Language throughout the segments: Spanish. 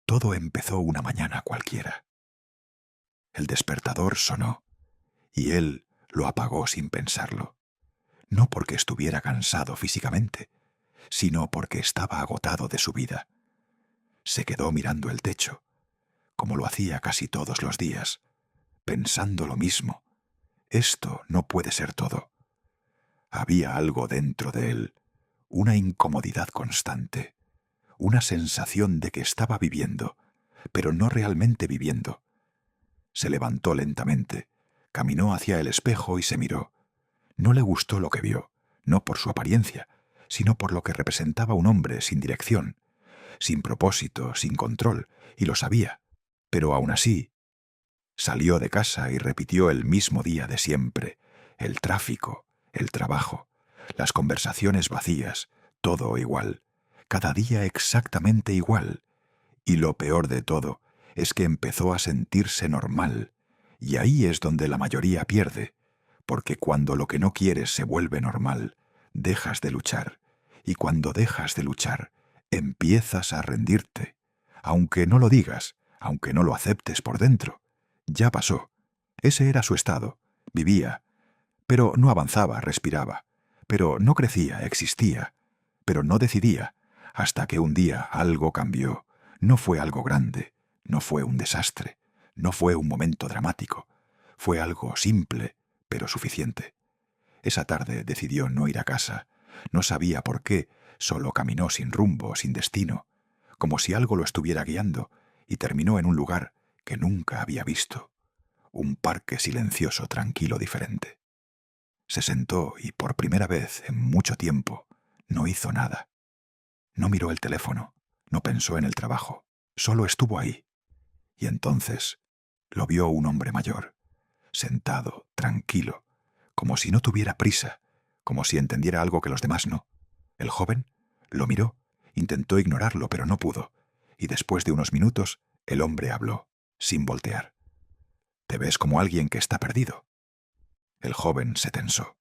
Todo empezó una mañana cualquiera. El despertador sonó, y él lo apagó sin pensarlo, no porque estuviera cansado físicamente, sino porque estaba agotado de su vida. Se quedó mirando el techo, como lo hacía casi todos los días, pensando lo mismo. Esto no puede ser todo. Había algo dentro de él, una incomodidad constante, una sensación de que estaba viviendo, pero no realmente viviendo. Se levantó lentamente, caminó hacia el espejo y se miró. No le gustó lo que vio, no por su apariencia, sino por lo que representaba un hombre sin dirección, sin propósito, sin control, y lo sabía. Pero aún así, salió de casa y repitió el mismo día de siempre: el tráfico, el trabajo, las conversaciones vacías, todo igual, cada día exactamente igual. Y lo peor de todo es que empezó a sentirse normal, y ahí es donde la mayoría pierde, porque cuando lo que no quieres se vuelve normal, dejas de luchar, y cuando dejas de luchar, empiezas a rendirte, aunque no lo digas, aunque no lo aceptes por dentro. Ya pasó. Ese era su estado. Vivía, pero no avanzaba, respiraba, pero no crecía, existía, pero no decidía, hasta que un día algo cambió. No fue algo grande, no fue un desastre, no fue un momento dramático, fue algo simple, pero suficiente. Esa tarde decidió no ir a casa. No sabía por qué, solo caminó sin rumbo, sin destino, como si algo lo estuviera guiando, y terminó en un lugar que nunca había visto. Un parque silencioso, tranquilo, diferente. Se sentó y por primera vez en mucho tiempo no hizo nada. No miró el teléfono, no pensó en el trabajo, solo estuvo ahí. Y entonces lo vio un hombre mayor, sentado, tranquilo, como si no tuviera prisa, como si entendiera algo que los demás no. El joven lo miró, intentó ignorarlo, pero no pudo, y después de unos minutos el hombre habló, sin voltear. «Te ves como alguien que está perdido». El joven se tensó.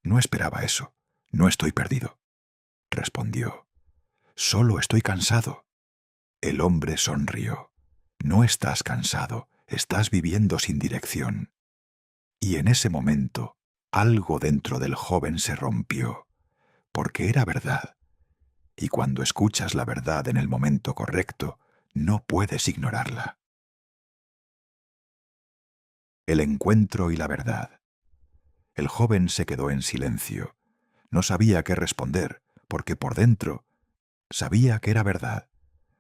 No esperaba eso. «No estoy perdido», respondió. «Solo estoy cansado». El hombre sonrió. «No estás cansado, estás viviendo sin dirección». Y en ese momento, algo dentro del joven se rompió, porque era verdad. Y cuando escuchas la verdad en el momento correcto, no puedes ignorarla. El encuentro y la verdad. El joven se quedó en silencio. No sabía qué responder, porque por dentro sabía que era verdad.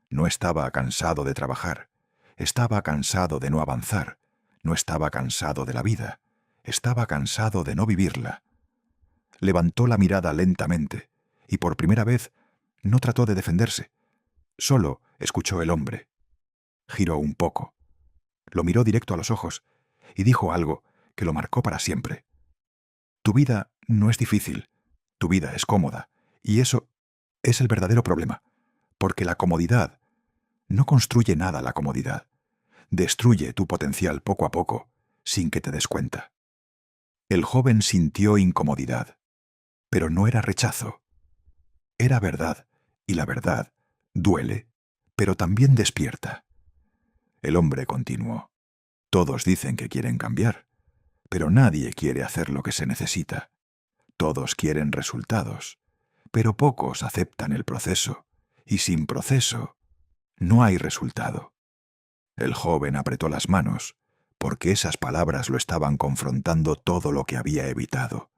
No estaba cansado de trabajar, estaba cansado de no avanzar, no estaba cansado de la vida, estaba cansado de no vivirla. Levantó la mirada lentamente, y por primera vez no trató de defenderse. Solo escuchó el hombre. Giró un poco, lo miró directo a los ojos, y dijo algo que lo marcó para siempre. «Tu vida no es difícil, tu vida es cómoda, y eso es el verdadero problema, porque la comodidad no construye nada. La comodidad destruye tu potencial poco a poco, sin que te des cuenta». El joven sintió incomodidad, pero no era rechazo. Era verdad, y la verdad duele, pero también despierta. El hombre continuó. «Todos dicen que quieren cambiar, pero nadie quiere hacer lo que se necesita. Todos quieren resultados, pero pocos aceptan el proceso, y sin proceso no hay resultado». El joven apretó las manos, porque esas palabras lo estaban confrontando todo lo que había evitado.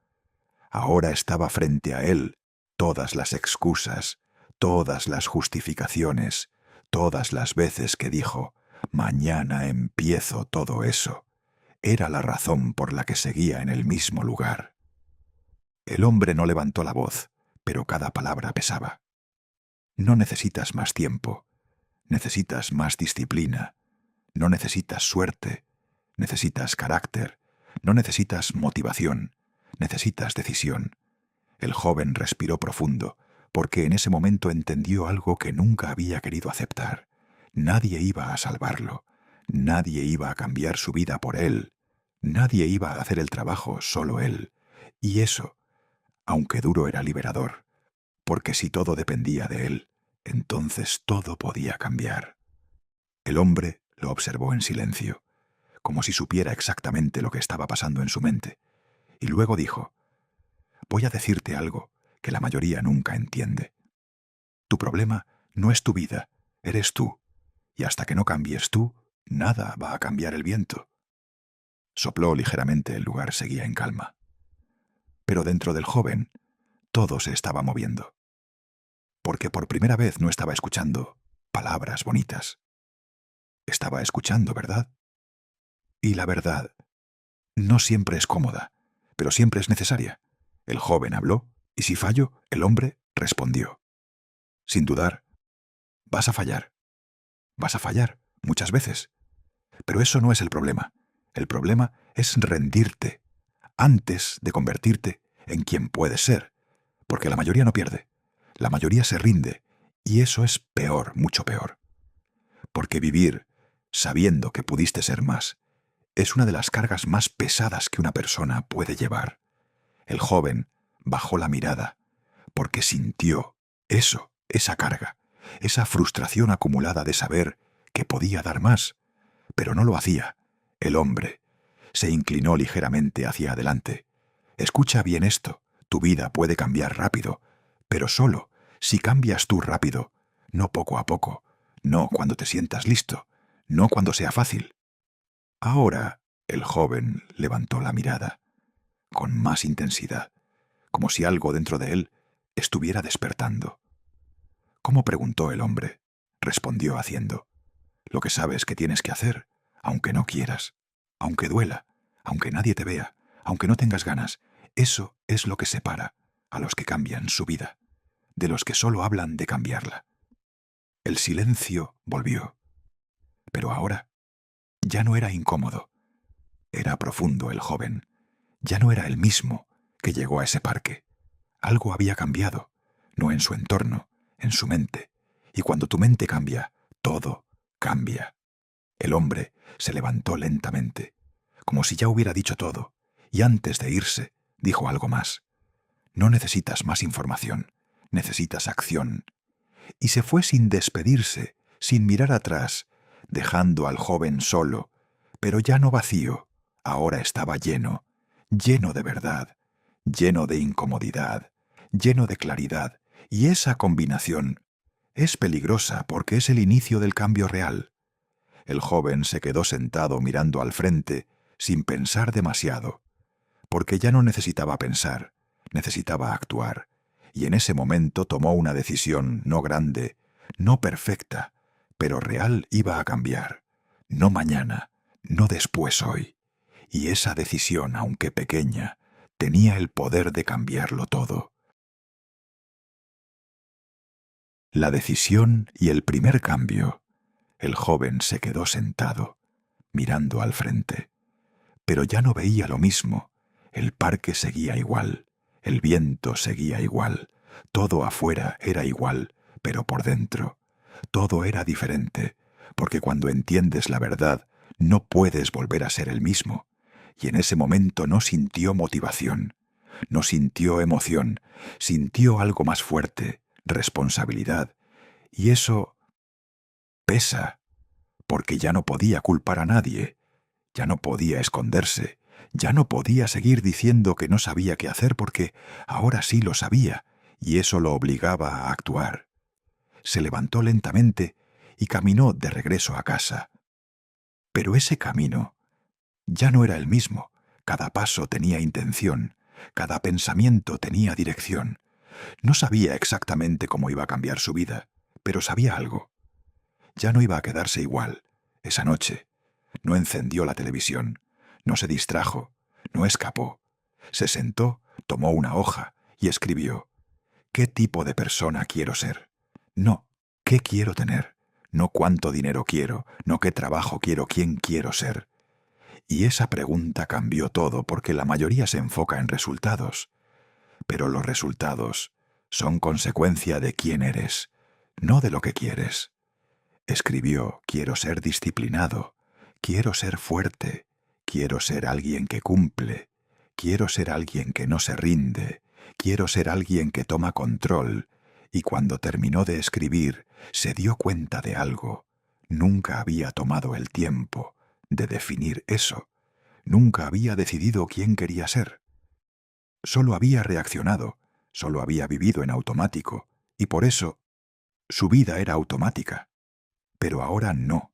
Ahora estaba frente a él todas las excusas, todas las justificaciones, todas las veces que dijo: «Mañana empiezo todo eso». Era la razón por la que seguía en el mismo lugar. El hombre no levantó la voz, pero cada palabra pesaba. «No necesitas más tiempo, necesitas más disciplina. No necesitas suerte, necesitas carácter. No necesitas motivación, necesitas decisión». El joven respiró profundo, porque en ese momento entendió algo que nunca había querido aceptar. Nadie iba a salvarlo, nadie iba a cambiar su vida por él, nadie iba a hacer el trabajo, solo él. Y eso, aunque duro, era liberador, porque si todo dependía de él, entonces todo podía cambiar. El hombre lo observó en silencio, como si supiera exactamente lo que estaba pasando en su mente, y luego dijo: «Voy a decirte algo que la mayoría nunca entiende. Tu problema no es tu vida, eres tú, y hasta que no cambies tú, nada va a cambiar el viento». Sopló ligeramente, el lugar seguía en calma. Pero dentro del joven, todo se estaba moviendo. Porque por primera vez no estaba escuchando palabras bonitas. Estaba escuchando verdad. Y la verdad no siempre es cómoda, pero siempre es necesaria. El joven habló, y si fallo, el hombre respondió. Sin dudar: vas a fallar. Vas a fallar muchas veces. Pero eso no es el problema. El problema es rendirte antes de convertirte en quien puedes ser. Porque la mayoría no pierde. La mayoría se rinde. Y eso es peor, mucho peor. Porque vivir sabiendo que pudiste ser más es una de las cargas más pesadas que una persona puede llevar. El joven bajó la mirada porque sintió esa carga, esa frustración acumulada de saber que podía dar más, pero no lo hacía. El hombre se inclinó ligeramente hacia adelante. Escucha bien esto: tu vida puede cambiar rápido, pero solo si cambias tú rápido, no poco a poco, no cuando te sientas listo, no cuando sea fácil. Ahora el joven levantó la mirada con más intensidad, como si algo dentro de él estuviera despertando. ¿Cómo?, preguntó el hombre. Respondió haciendo lo que sabes que tienes que hacer, aunque no quieras, aunque duela, aunque nadie te vea, aunque no tengas ganas. Eso es lo que separa a los que cambian su vida de los que solo hablan de cambiarla. El silencio volvió, pero ahora ya no era incómodo. Era profundo. El joven ya no era el mismo que llegó a ese parque. Algo había cambiado, no en su entorno, en su mente. Y cuando tu mente cambia, todo cambia. El hombre se levantó lentamente, como si ya hubiera dicho todo, y antes de irse, dijo algo más. No necesitas más información, necesitas acción. Y se fue sin despedirse, sin mirar atrás, dejando al joven solo, pero ya no vacío. Ahora estaba lleno, lleno de verdad, lleno de incomodidad, lleno de claridad, y esa combinación es peligrosa porque es el inicio del cambio real. El joven se quedó sentado mirando al frente sin pensar demasiado, porque ya no necesitaba pensar, necesitaba actuar, y en ese momento tomó una decisión no grande, no perfecta, pero real. Iba a cambiar, no mañana, no después, hoy. Y esa decisión, aunque pequeña, tenía el poder de cambiarlo todo. La decisión y el primer cambio. El joven se quedó sentado, mirando al frente. Pero ya no veía lo mismo. El parque seguía igual, el viento seguía igual, todo afuera era igual, pero por dentro todo era diferente, porque cuando entiendes la verdad no puedes volver a ser el mismo. Y en ese momento no sintió motivación, no sintió emoción, sintió algo más fuerte, responsabilidad. Y eso pesa, porque ya no podía culpar a nadie, ya no podía esconderse, ya no podía seguir diciendo que no sabía qué hacer, porque ahora sí lo sabía, y eso lo obligaba a actuar. Se levantó lentamente y caminó de regreso a casa. Pero ese camino ya no era el mismo. Cada paso tenía intención, cada pensamiento tenía dirección. No sabía exactamente cómo iba a cambiar su vida, pero sabía algo. Ya no iba a quedarse igual. Esa noche no encendió la televisión, no se distrajo, no escapó. Se sentó, tomó una hoja y escribió: ¿qué tipo de persona quiero ser? No, ¿qué quiero tener? No cuánto dinero quiero, no qué trabajo quiero, quién quiero ser. Y esa pregunta cambió todo, porque la mayoría se enfoca en resultados. Pero los resultados son consecuencia de quién eres, no de lo que quieres. Escribió: quiero ser disciplinado, quiero ser fuerte, quiero ser alguien que cumple, quiero ser alguien que no se rinde, quiero ser alguien que toma control. Y cuando terminó de escribir, se dio cuenta de algo. Nunca había tomado el tiempo de definir eso. Nunca había decidido quién quería ser. Solo había reaccionado, solo había vivido en automático, y por eso su vida era automática. Pero ahora no.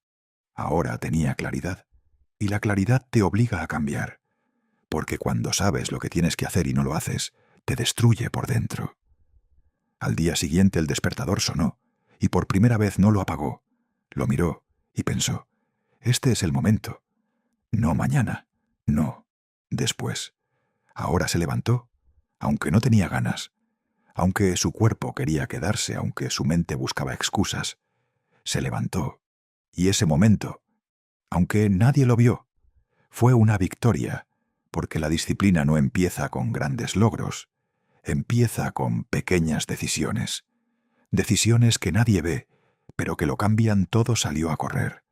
Ahora tenía claridad. Y la claridad te obliga a cambiar. Porque cuando sabes lo que tienes que hacer y no lo haces, te destruye por dentro. Al día siguiente el despertador sonó, y por primera vez no lo apagó. Lo miró y pensó, este es el momento. No mañana, no, después. Ahora se levantó, aunque no tenía ganas, aunque su cuerpo quería quedarse, aunque su mente buscaba excusas. Se levantó, y ese momento, aunque nadie lo vio, fue una victoria, porque la disciplina no empieza con grandes logros, empieza con pequeñas decisiones. Decisiones que nadie ve, pero que lo cambian todo. Salió a correr.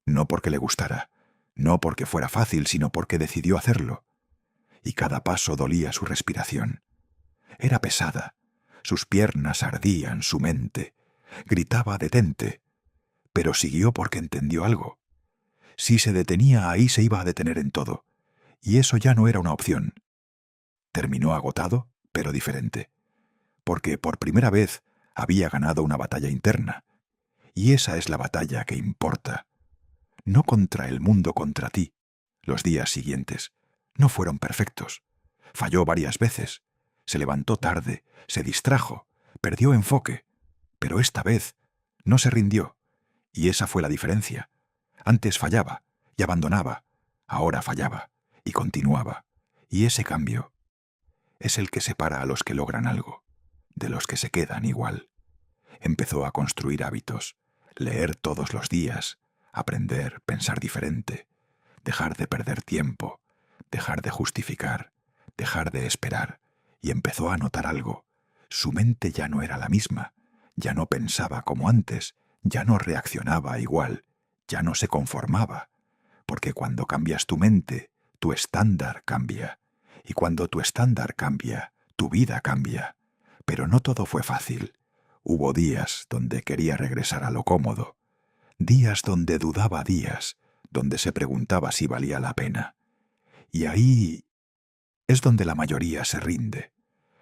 No porque le gustara, no porque fuera fácil, sino porque decidió hacerlo. Y cada paso dolía su respiración. Era pesada, sus piernas ardían, su mente. Gritaba detente, pero siguió porque entendió algo. Si se detenía ahí se iba a detener en todo, y eso ya no era una opción. Terminó agotado, pero diferente, porque por primera vez había ganado una batalla interna, y esa es la batalla que importa. No contra el mundo, contra ti. Los días siguientes no fueron perfectos. Falló varias veces, se levantó tarde, se distrajo, perdió enfoque, pero esta vez no se rindió, y esa fue la diferencia. Antes fallaba y abandonaba, ahora fallaba y continuaba, y ese cambio es el que separa a los que logran algo de los que se quedan igual. Empezó a construir hábitos, leer todos los días, aprender, pensar diferente, dejar de perder tiempo, dejar de justificar, dejar de esperar, y empezó a notar algo. Su mente ya no era la misma, ya no pensaba como antes, ya no reaccionaba igual, ya no se conformaba, porque cuando cambias tu mente, tu estándar cambia, y cuando tu estándar cambia, tu vida cambia. Pero no todo fue fácil. Hubo días donde quería regresar a lo cómodo, días donde dudaba, días donde se preguntaba si valía la pena. Y ahí es donde la mayoría se rinde,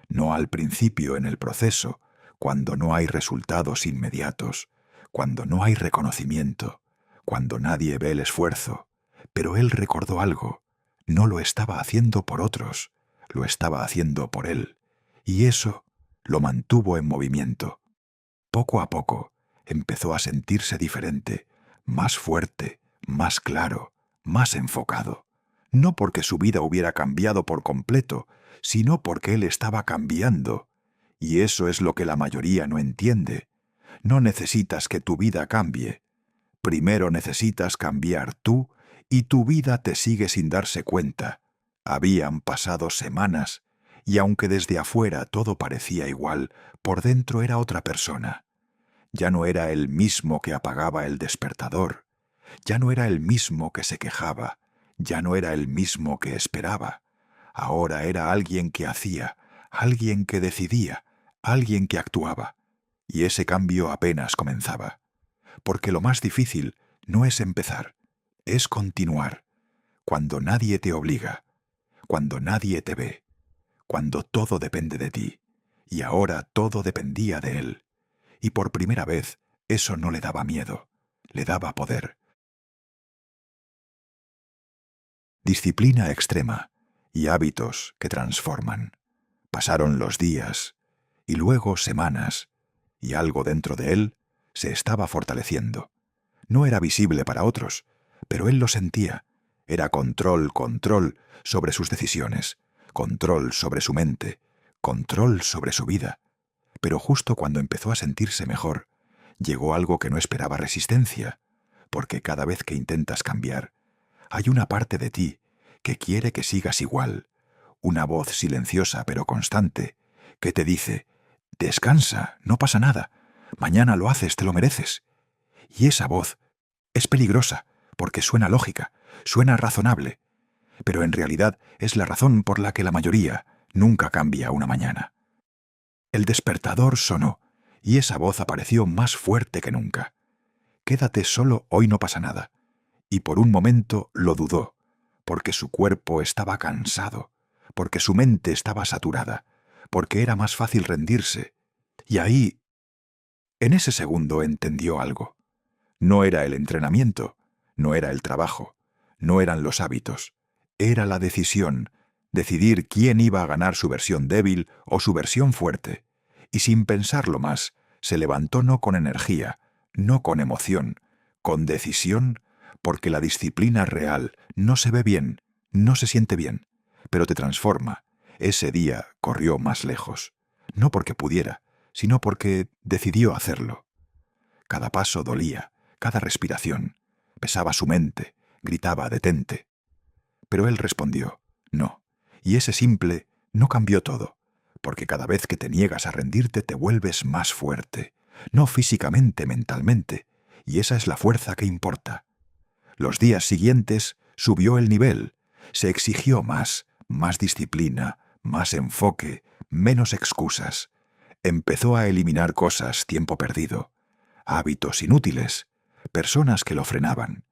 no al principio en el proceso, cuando no hay resultados inmediatos, cuando no hay reconocimiento, cuando nadie ve el esfuerzo. Pero él recordó algo, no lo estaba haciendo por otros, lo estaba haciendo por él, y eso lo mantuvo en movimiento. Poco a poco empezó a sentirse diferente, más fuerte, más claro, más enfocado. No porque su vida hubiera cambiado por completo, sino porque él estaba cambiando. Y eso es lo que la mayoría no entiende. No necesitas que tu vida cambie. Primero necesitas cambiar tú, y tu vida te sigue sin darse cuenta. Habían pasado semanas, y aunque desde afuera todo parecía igual, por dentro era otra persona. Ya no era el mismo que apagaba el despertador, ya no era el mismo que se quejaba, ya no era el mismo que esperaba. Ahora era alguien que hacía, alguien que decidía, alguien que actuaba. Y ese cambio apenas comenzaba. Porque lo más difícil no es empezar, es continuar. Cuando nadie te obliga, cuando nadie te ve, cuando todo depende de ti. Y ahora todo dependía de él. Y por primera vez eso no le daba miedo, le daba poder. Disciplina extrema y hábitos que transforman. Pasaron los días y luego semanas, y algo dentro de él se estaba fortaleciendo. No era visible para otros, pero él lo sentía. Era control sobre sus decisiones, control sobre su mente, control sobre su vida. Pero justo cuando empezó a sentirse mejor, llegó algo que no esperaba: resistencia, porque cada vez que intentas cambiar, hay una parte de ti que quiere que sigas igual, una voz silenciosa pero constante que te dice: descansa, no pasa nada, mañana lo haces, te lo mereces. Y esa voz es peligrosa porque suena lógica, suena razonable, pero en realidad es la razón por la que la mayoría nunca cambia una mañana. El despertador sonó y esa voz apareció más fuerte que nunca. quédate solo, hoy no pasa nada. Y por un momento lo dudó, porque su cuerpo estaba cansado, porque su mente estaba saturada, porque era más fácil rendirse. Y ahí, en ese segundo, entendió algo. No era el entrenamiento, no era el trabajo, no eran los hábitos, era la decisión, decidir quién iba a ganar su versión débil o su versión fuerte. Y sin pensarlo más, se levantó no con energía, no con emoción, con decisión, porque la disciplina real no se ve bien, no se siente bien, pero te transforma. Ese día corrió más lejos, no porque pudiera, sino porque decidió hacerlo. Cada paso dolía, cada respiración, pesaba su mente, gritaba detente. Pero él respondió, no, y ese simple no cambió todo, porque cada vez que te niegas a rendirte te vuelves más fuerte, no físicamente, mentalmente, y esa es la fuerza que importa. Los días siguientes subió el nivel, se exigió más, más disciplina, más enfoque, menos excusas. Empezó a eliminar cosas, tiempo perdido, hábitos inútiles, personas que lo frenaban.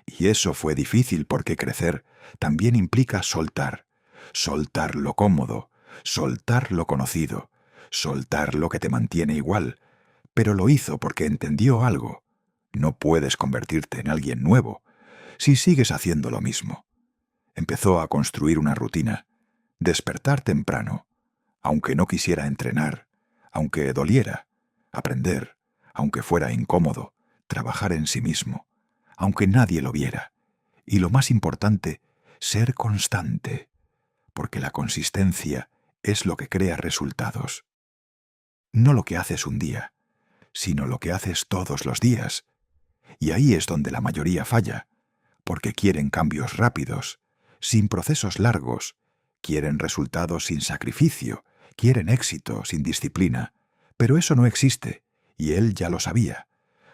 Y eso fue difícil porque crecer también implica soltar, soltar lo cómodo, soltar lo conocido, soltar lo que te mantiene igual. Pero lo hizo porque entendió algo. No puedes convertirte en alguien nuevo si sigues haciendo lo mismo. Empezó a construir una rutina, despertar temprano, aunque no quisiera entrenar, aunque doliera, aprender, aunque fuera incómodo, trabajar en sí mismo, aunque nadie lo viera. Y lo más importante, ser constante, porque la consistencia es lo que crea resultados. No lo que haces un día, sino lo que haces todos los días. Y ahí es donde la mayoría falla, porque quieren cambios rápidos, sin procesos largos, quieren resultados sin sacrificio, quieren éxito sin disciplina. Pero eso no existe, y él ya lo sabía.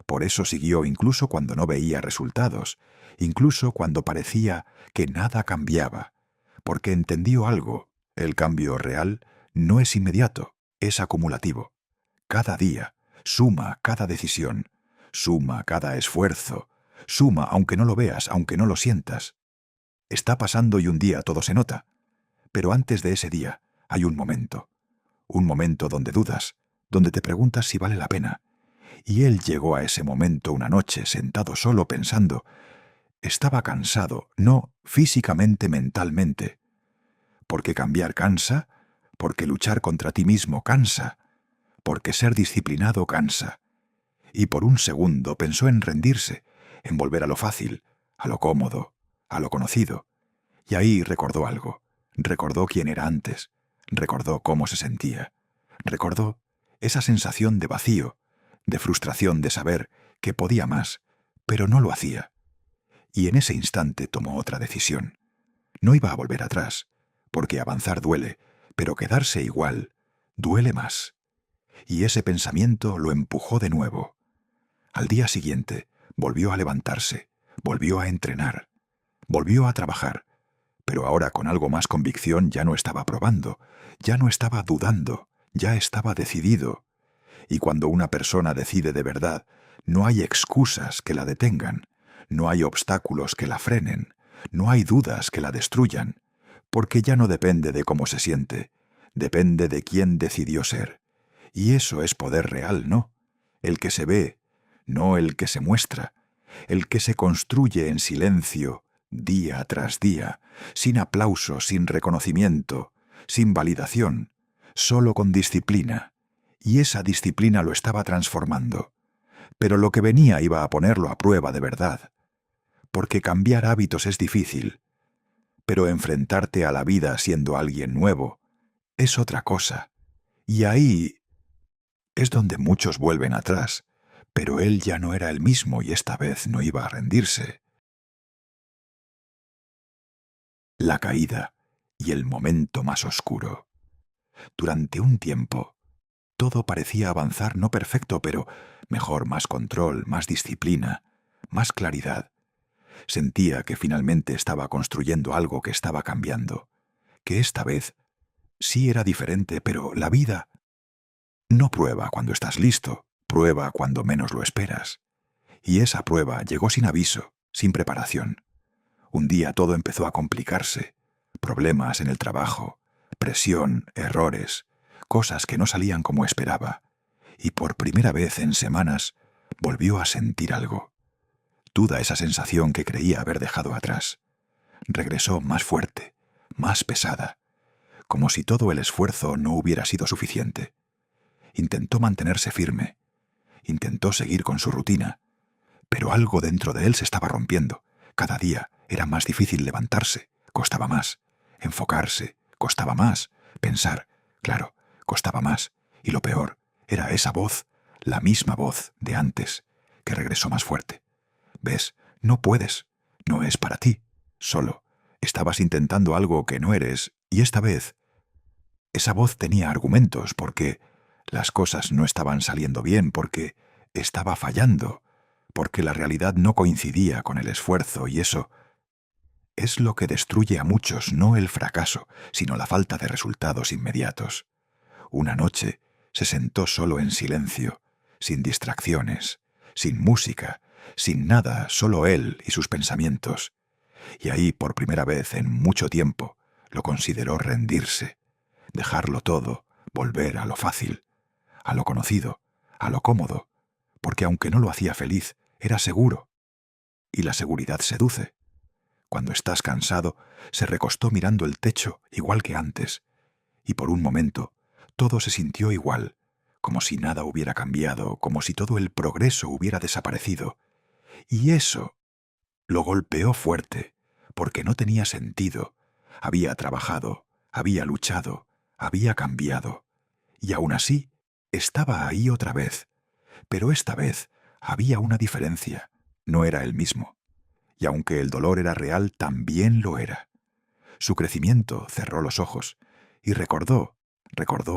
Por eso siguió incluso cuando no veía resultados, incluso cuando parecía que nada cambiaba, porque entendió algo: el cambio real no es inmediato, es acumulativo. Cada día, suma cada decisión, suma cada esfuerzo, suma aunque no lo veas, aunque no lo sientas. Está pasando y un día todo se nota, pero antes de ese día hay un momento donde dudas, donde te preguntas si vale la pena. Y él llegó a ese momento una noche sentado solo pensando. Estaba cansado, no físicamente, mentalmente. Porque cambiar cansa, porque luchar contra ti mismo cansa, porque ser disciplinado cansa. Y por un segundo pensó en rendirse, en volver a lo fácil, a lo cómodo, a lo conocido. Y ahí recordó algo. Recordó quién era antes. Recordó cómo se sentía. Recordó esa sensación de vacío, de frustración de saber que podía más, pero no lo hacía. Y en ese instante tomó otra decisión. No iba a volver atrás, porque avanzar duele, pero quedarse igual duele más. Y ese pensamiento lo empujó de nuevo. Al día siguiente volvió a levantarse, volvió a entrenar, volvió a trabajar, pero ahora con algo más convicción. Ya no estaba probando, ya no estaba dudando, ya estaba decidido. Y cuando una persona decide de verdad, no hay excusas que la detengan, no hay obstáculos que la frenen, no hay dudas que la destruyan, porque ya no depende de cómo se siente, depende de quién decidió ser. Y eso es poder real, ¿no? El que se ve, no el que se muestra, el que se construye en silencio, día tras día, sin aplauso, sin reconocimiento, sin validación, solo con disciplina. Y esa disciplina lo estaba transformando. Pero lo que venía iba a ponerlo a prueba de verdad. Porque cambiar hábitos es difícil. Pero enfrentarte a la vida siendo alguien nuevo es otra cosa. Y ahí es donde muchos vuelven atrás. Pero él ya no era el mismo y esta vez no iba a rendirse. La caída y el momento más oscuro. Durante un tiempo, todo parecía avanzar, no perfecto, pero mejor, más control, más disciplina, más claridad. Sentía que finalmente estaba construyendo algo que estaba cambiando, que esta vez sí era diferente, pero la vida no prueba cuando estás listo, prueba cuando menos lo esperas. Y esa prueba llegó sin aviso, sin preparación. Un día todo empezó a complicarse. Problemas en el trabajo, presión, errores, cosas que no salían como esperaba. Y por primera vez en semanas volvió a sentir algo. Toda esa sensación que creía haber dejado atrás. Regresó más fuerte, más pesada, como si todo el esfuerzo no hubiera sido suficiente. Intentó mantenerse firme, intentó seguir con su rutina, pero algo dentro de él se estaba rompiendo. Cada día era más difícil levantarse, costaba más. Enfocarse, costaba más. Pensar, claro, costaba más. Y lo peor, era esa voz, la misma voz de antes, que regresó más fuerte. ¿Ves? No puedes. No es para ti. Solo. Estabas intentando algo que no eres, y esta vez esa voz tenía argumentos porque las cosas no estaban saliendo bien, porque estaba fallando, porque la realidad no coincidía con el esfuerzo, y eso es lo que destruye a muchos, no el fracaso, sino la falta de resultados inmediatos. Una noche se sentó solo en silencio, sin distracciones, sin música, sin nada, solo él y sus pensamientos. Y ahí, por primera vez en mucho tiempo, lo consideró rendirse, dejarlo todo, volver a lo fácil, a lo conocido, a lo cómodo, porque aunque no lo hacía feliz, era seguro. Y la seguridad seduce. Cuando estás cansado, se recostó mirando el techo igual que antes, y por un momento todo se sintió igual, como si nada hubiera cambiado, como si todo el progreso hubiera desaparecido. Y eso lo golpeó fuerte, porque no tenía sentido. Había trabajado, había luchado, había cambiado, y aún así estaba ahí otra vez. Pero esta vez había una diferencia, no era el mismo. Y aunque el dolor era real, también lo era. Su crecimiento cerró los ojos y recordó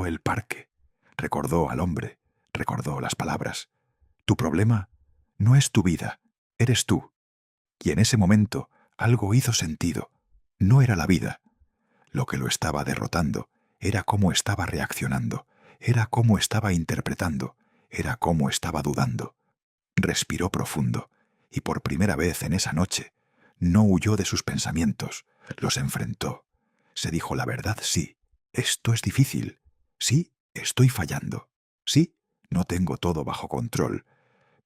el parque, recordó al hombre, recordó las palabras. Tu problema no es tu vida, eres tú. Y en ese momento algo hizo sentido. No era la vida. Lo que lo estaba derrotando era cómo estaba reaccionando, era cómo estaba interpretando, era cómo estaba dudando. Respiró profundo, y por primera vez en esa noche no huyó de sus pensamientos, los enfrentó. Se dijo la verdad, sí, esto es difícil, sí, estoy fallando, sí, no tengo todo bajo control,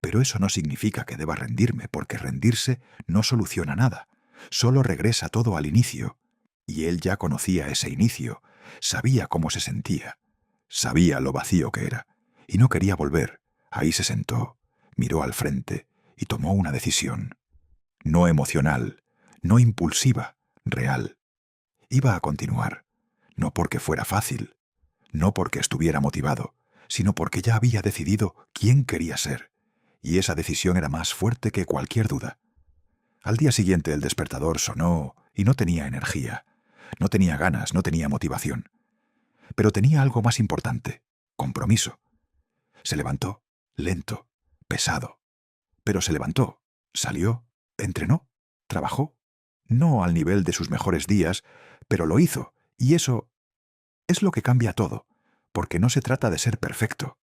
pero eso no significa que deba rendirme, porque rendirse no soluciona nada, solo regresa todo al inicio. Y él ya conocía ese inicio, sabía cómo se sentía, sabía lo vacío que era, y no quería volver. Ahí se sentó, miró al frente y tomó una decisión. No emocional, no impulsiva, real. Iba a continuar, no porque fuera fácil, no porque estuviera motivado, sino porque ya había decidido quién quería ser, y esa decisión era más fuerte que cualquier duda. Al día siguiente el despertador sonó y no tenía energía, no tenía ganas, no tenía motivación. Pero tenía algo más importante, compromiso. Se levantó, lento, pesado. Pero se levantó, salió, entrenó, trabajó. No al nivel de sus mejores días, pero lo hizo, y eso es lo que cambia todo, porque no se trata de ser perfecto.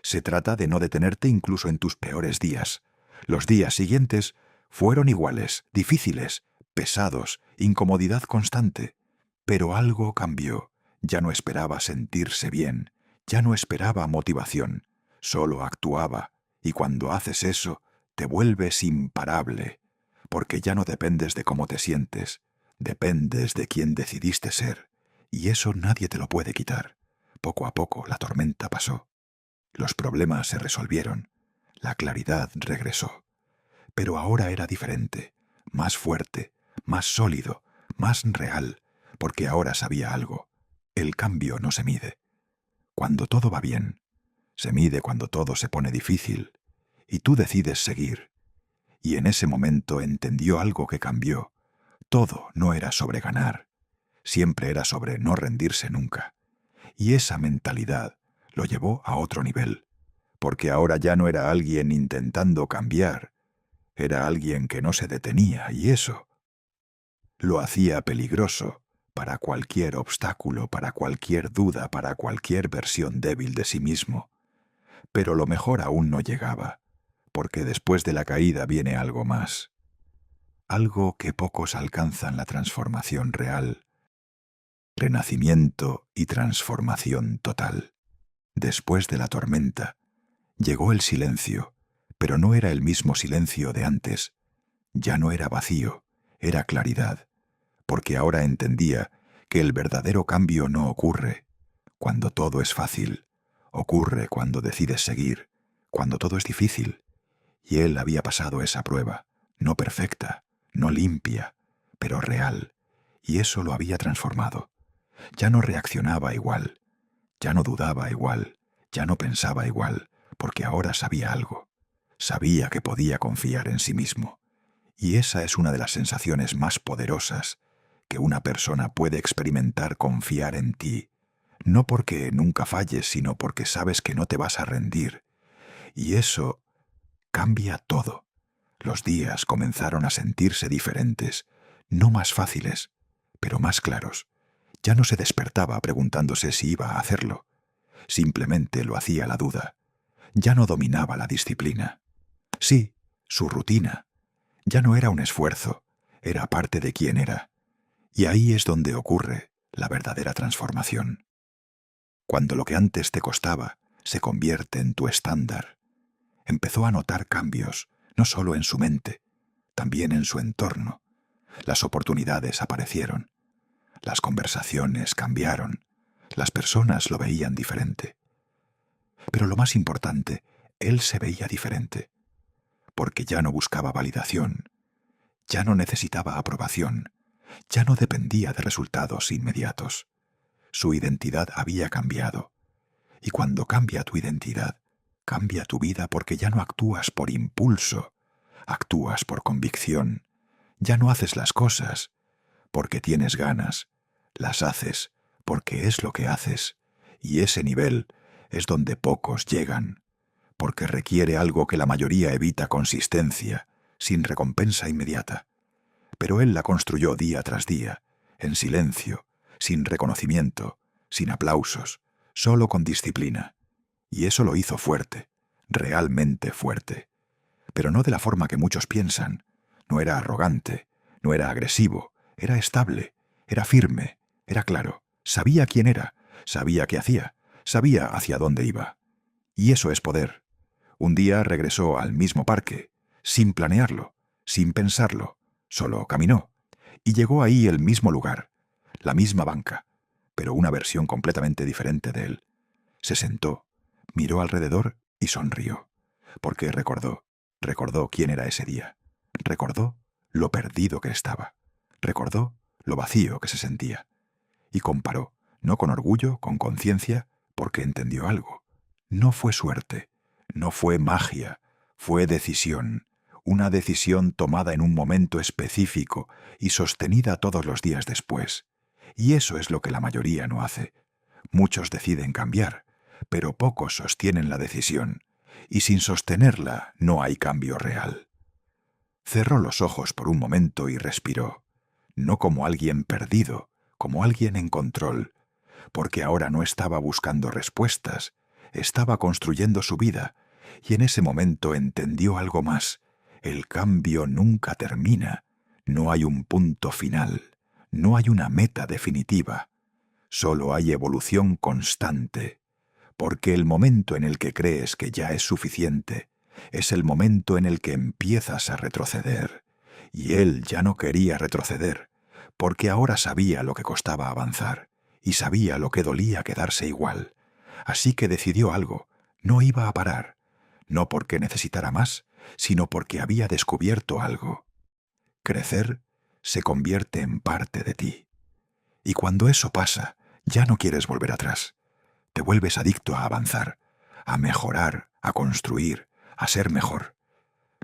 Se trata de no detenerte incluso en tus peores días. Los días siguientes fueron iguales, difíciles, pesados, incomodidad constante. Pero algo cambió. Ya no esperaba sentirse bien, ya no esperaba motivación, solo actuaba, y cuando haces eso, te vuelves imparable, porque ya no dependes de cómo te sientes, dependes de quién decidiste ser, y eso nadie te lo puede quitar. Poco a poco la tormenta pasó. Los problemas se resolvieron, la claridad regresó. Pero ahora era diferente, más fuerte, más sólido, más real, porque ahora sabía algo. El cambio no se mide cuando todo va bien, se mide cuando todo se pone difícil, y tú decides seguir. Y en ese momento entendió algo que cambió. Todo no era sobre ganar, siempre era sobre no rendirse nunca. Y esa mentalidad lo llevó a otro nivel, porque ahora ya no era alguien intentando cambiar, era alguien que no se detenía, y eso lo hacía peligroso para cualquier obstáculo, para cualquier duda, para cualquier versión débil de sí mismo. Pero lo mejor aún no llegaba, porque después de la caída viene algo más, algo que pocos alcanzan: la transformación real, renacimiento y transformación total. Después de la tormenta, llegó el silencio, pero no era el mismo silencio de antes. Ya no era vacío, era claridad, porque ahora entendía que el verdadero cambio no ocurre cuando todo es fácil, ocurre cuando decides seguir, cuando todo es difícil. Y él había pasado esa prueba, no perfecta, no limpia, pero real, y eso lo había transformado. Ya no reaccionaba igual, ya no dudaba igual, ya no pensaba igual, porque ahora sabía algo. Sabía que podía confiar en sí mismo. Y esa es una de las sensaciones más poderosas que una persona puede experimentar: confiar en ti. No porque nunca falles, sino porque sabes que no te vas a rendir. Y eso cambia todo. Los días comenzaron a sentirse diferentes, no más fáciles, pero más claros. Ya no se despertaba preguntándose si iba a hacerlo. Simplemente lo hacía la duda. Ya no dominaba la disciplina. Sí, su rutina. Ya no era un esfuerzo, era parte de quién era. Y ahí es donde ocurre la verdadera transformación. Cuando lo que antes te costaba se convierte en tu estándar. Empezó a notar cambios, no solo en su mente, también en su entorno. Las oportunidades aparecieron, las conversaciones cambiaron, las personas lo veían diferente. Pero lo más importante, él se veía diferente, porque ya no buscaba validación, ya no necesitaba aprobación, ya no dependía de resultados inmediatos. Su identidad había cambiado. Y cuando cambia tu identidad, cambia tu vida, porque ya no actúas por impulso, actúas por convicción. Ya no haces las cosas porque tienes ganas, las haces porque es lo que haces. Y ese nivel es donde pocos llegan, porque requiere algo que la mayoría evita: consistencia, sin recompensa inmediata. Pero él la construyó día tras día, en silencio, sin reconocimiento, sin aplausos, solo con disciplina. Y eso lo hizo fuerte, realmente fuerte. Pero no de la forma que muchos piensan. No era arrogante, no era agresivo, era estable, era firme, era claro. Sabía quién era, sabía qué hacía, sabía hacia dónde iba. Y eso es poder. Un día regresó al mismo parque, sin planearlo, sin pensarlo, solo caminó. Y llegó ahí el mismo lugar, la misma banca, pero una versión completamente diferente de él. Se sentó, miró alrededor y sonrió, porque recordó quién era ese día, recordó lo perdido que estaba, recordó lo vacío que se sentía, y comparó, no con orgullo, con conciencia, porque entendió algo. No fue suerte, no fue magia, fue decisión, una decisión tomada en un momento específico y sostenida todos los días después. Y eso es lo que la mayoría no hace. Muchos deciden cambiar, pero pocos sostienen la decisión, y sin sostenerla no hay cambio real. Cerró los ojos por un momento y respiró, no como alguien perdido, como alguien en control, porque ahora no estaba buscando respuestas, estaba construyendo su vida, y en ese momento entendió algo más: el cambio nunca termina, no hay un punto final, no hay una meta definitiva, solo hay evolución constante. Porque el momento en el que crees que ya es suficiente es el momento en el que empiezas a retroceder. Y él ya no quería retroceder, porque ahora sabía lo que costaba avanzar y sabía lo que dolía quedarse igual. Así que decidió algo: no iba a parar, no porque necesitara más, sino porque había descubierto algo. Crecer se convierte en parte de ti. Y cuando eso pasa, ya no quieres volver atrás. Te vuelves adicto a avanzar, a mejorar, a construir, a ser mejor.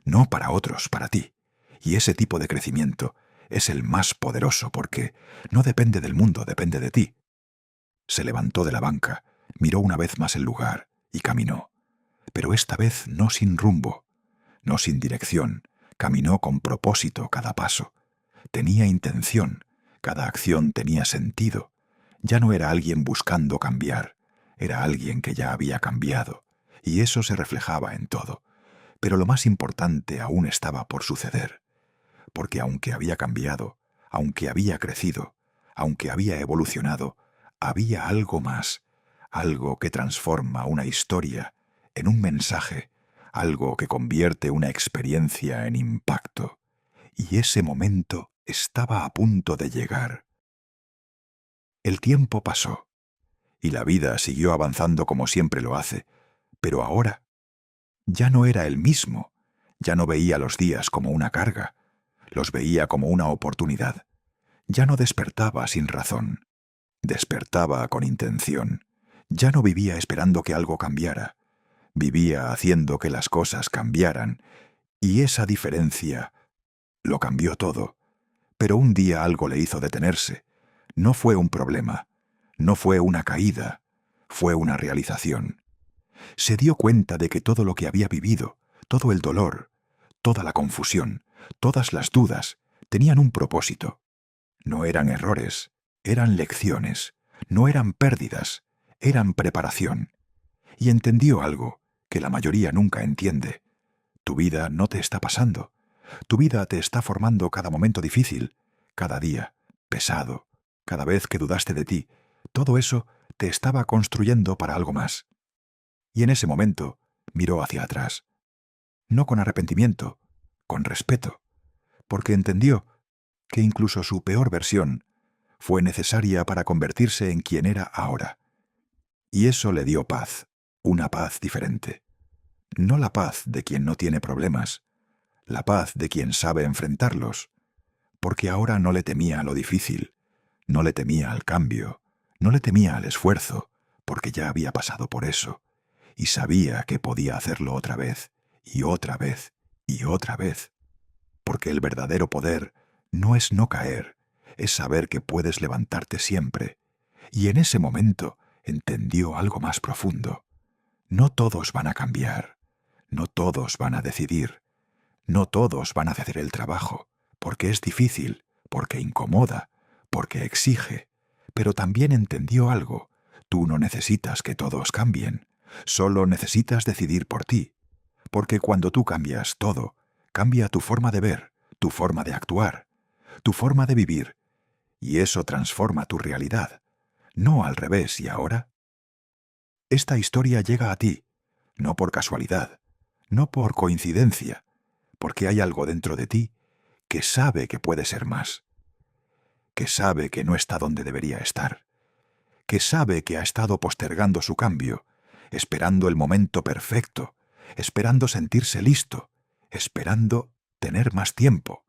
No para otros, para ti. Y ese tipo de crecimiento es el más poderoso, porque no depende del mundo, depende de ti. Se levantó de la banca, miró una vez más el lugar y caminó. Pero esta vez no sin rumbo, no sin dirección. Caminó con propósito cada paso. Tenía intención, cada acción tenía sentido. Ya no era alguien buscando cambiar, era alguien que ya había cambiado, y eso se reflejaba en todo. Pero lo más importante aún estaba por suceder, porque aunque había cambiado, aunque había crecido, aunque había evolucionado, había algo más, algo que transforma una historia en un mensaje, algo que convierte una experiencia en impacto. Y ese momento estaba a punto de llegar. El tiempo pasó, y la vida siguió avanzando como siempre lo hace, pero ahora ya no era el mismo, ya no veía los días como una carga, los veía como una oportunidad. Ya no despertaba sin razón, despertaba con intención. Ya no vivía esperando que algo cambiara, vivía haciendo que las cosas cambiaran, y esa diferencia lo cambió todo. Pero un día algo le hizo detenerse. No fue un problema, no fue una caída, fue una realización. Se dio cuenta de que todo lo que había vivido, todo el dolor, toda la confusión, todas las dudas, tenían un propósito. No eran errores, eran lecciones, no eran pérdidas, eran preparación. Y entendió algo que la mayoría nunca entiende. Tu vida no te está pasando. Tu vida te está formando cada momento difícil, cada día, pesado, cada vez que dudaste de ti. Todo eso te estaba construyendo para algo más. Y en ese momento miró hacia atrás. No con arrepentimiento, con respeto, porque entendió que incluso su peor versión fue necesaria para convertirse en quien era ahora. Y eso le dio paz, una paz diferente. No la paz de quien no tiene problemas, la paz de quien sabe enfrentarlos, porque ahora no le temía a lo difícil, no le temía al cambio, no le temía al esfuerzo, porque ya había pasado por eso, y sabía que podía hacerlo otra vez, y otra vez, y otra vez. Porque el verdadero poder no es no caer, es saber que puedes levantarte siempre. Y en ese momento entendió algo más profundo. No todos van a cambiar, no todos van a decidir, no todos van a hacer el trabajo, porque es difícil, porque incomoda, porque exige. Pero también entendió algo. Tú no necesitas que todos cambien, solo necesitas decidir por ti. Porque cuando tú cambias todo, cambia tu forma de ver, tu forma de actuar, tu forma de vivir, y eso transforma tu realidad, no al revés. Y ahora, esta historia llega a ti, no por casualidad, no por coincidencia, porque hay algo dentro de ti que sabe que puede ser más, que sabe que no está donde debería estar, que sabe que ha estado postergando su cambio, esperando el momento perfecto, esperando sentirse listo, esperando tener más tiempo.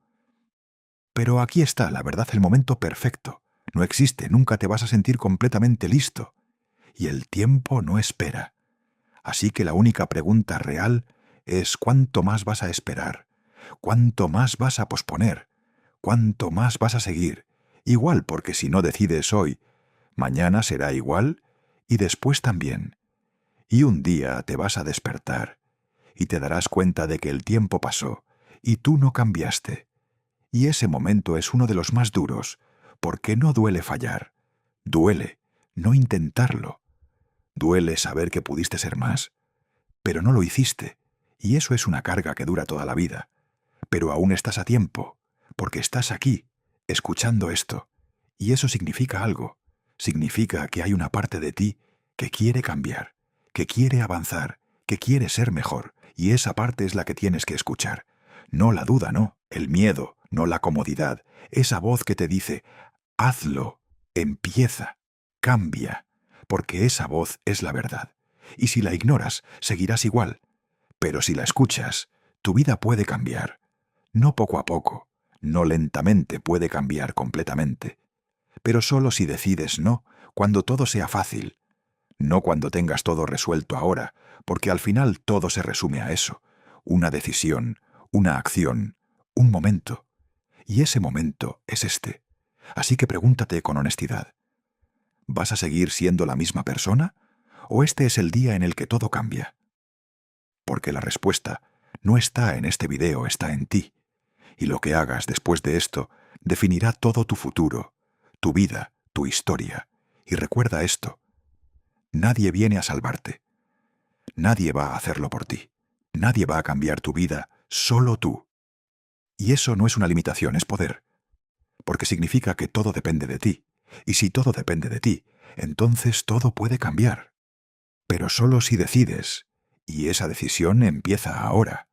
Pero aquí está, la verdad, el momento perfecto. No existe, nunca te vas a sentir completamente listo. Y el tiempo no espera. Así que la única pregunta real es ¿cuánto más vas a esperar? ¿Cuánto más vas a posponer? ¿Cuánto más vas a seguir? Igual, porque si no decides hoy, mañana será igual y después también. Y un día te vas a despertar y te darás cuenta de que el tiempo pasó y tú no cambiaste. Y ese momento es uno de los más duros, porque no duele fallar. Duele no intentarlo. Duele saber que pudiste ser más, pero no lo hiciste, y eso es una carga que dura toda la vida. Pero aún estás a tiempo, porque estás aquí, escuchando esto, y eso significa algo. Significa que hay una parte de ti que quiere cambiar, que quiere avanzar, que quiere ser mejor, y esa parte es la que tienes que escuchar. No la duda, no, el miedo, no la comodidad, esa voz que te dice, hazlo, empieza, cambia, porque esa voz es la verdad. Y si la ignoras, seguirás igual. Pero si la escuchas, tu vida puede cambiar. No poco a poco, no lentamente, puede cambiar completamente. Pero solo si decides no, cuando todo sea fácil. No cuando tengas todo resuelto ahora, porque al final todo se resume a eso. Una decisión, una acción, un momento. Y ese momento es este. Así que pregúntate con honestidad. ¿Vas a seguir siendo la misma persona? ¿O este es el día en el que todo cambia? Porque la respuesta no está en este video, está en ti. Y lo que hagas después de esto definirá todo tu futuro, tu vida, tu historia. Y recuerda esto. Nadie viene a salvarte. Nadie va a hacerlo por ti. Nadie va a cambiar tu vida, solo tú. Y eso no es una limitación, es poder. Porque significa que todo depende de ti. Y si todo depende de ti, entonces todo puede cambiar. Pero solo si decides, y esa decisión empieza ahora.